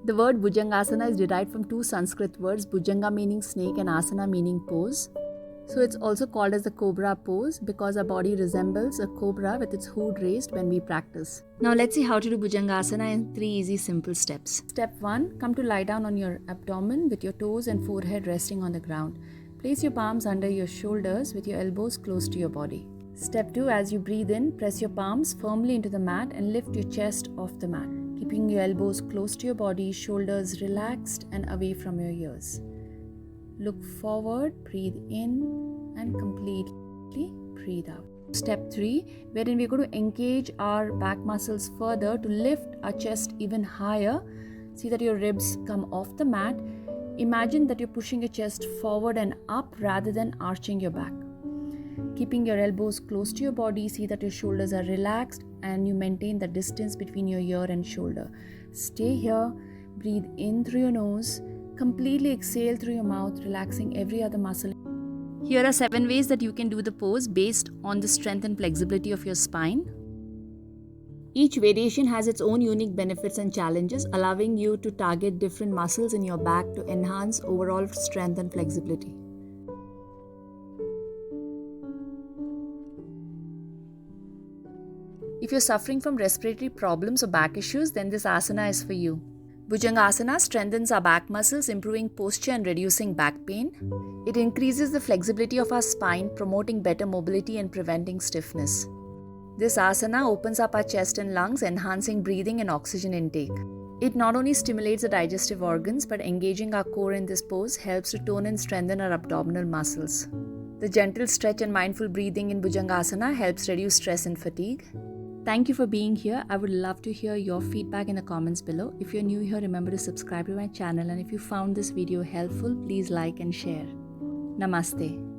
The word Bhujangasana is derived from two Sanskrit words, Bhujanga meaning snake and Asana meaning pose. So it's also called as the Cobra Pose because our body resembles a cobra with its hood raised when we practice. Now let's see how to do Bhujangasana in 3 easy simple steps. Step 1. Come to lie down on your abdomen with your toes and forehead resting on the ground. Place your palms under your shoulders with your elbows close to your body. Step 2. As you breathe in, press your palms firmly into the mat and lift your chest off the mat, keeping your elbows close to your body, shoulders relaxed and away from your ears. Look forward, breathe in and completely breathe out. Step 3, wherein we're going to engage our back muscles further to lift our chest even higher. See that your ribs come off the mat. Imagine that you're pushing your chest forward and up rather than arching your back. Keeping your elbows close to your body, see that your shoulders are relaxed and you maintain the distance between your ear and shoulder. Stay here, breathe in through your nose, completely exhale through your mouth, relaxing every other muscle. Here are 7 ways that you can do the pose based on the strength and flexibility of your spine. Each variation has its own unique benefits and challenges, allowing you to target different muscles in your back to enhance overall strength and flexibility. If you're suffering from respiratory problems or back issues, then this asana is for you. Bhujangasana strengthens our back muscles, improving posture and reducing back pain. It increases the flexibility of our spine, promoting better mobility and preventing stiffness. This asana opens up our chest and lungs, enhancing breathing and oxygen intake. It not only stimulates the digestive organs, but engaging our core in this pose helps to tone and strengthen our abdominal muscles. The gentle stretch and mindful breathing in Bhujangasana helps reduce stress and fatigue. Thank you for being here. I would love to hear your feedback in the comments below. If you're new here, remember to subscribe to my channel, and if you found this video helpful, please like and share. Namaste.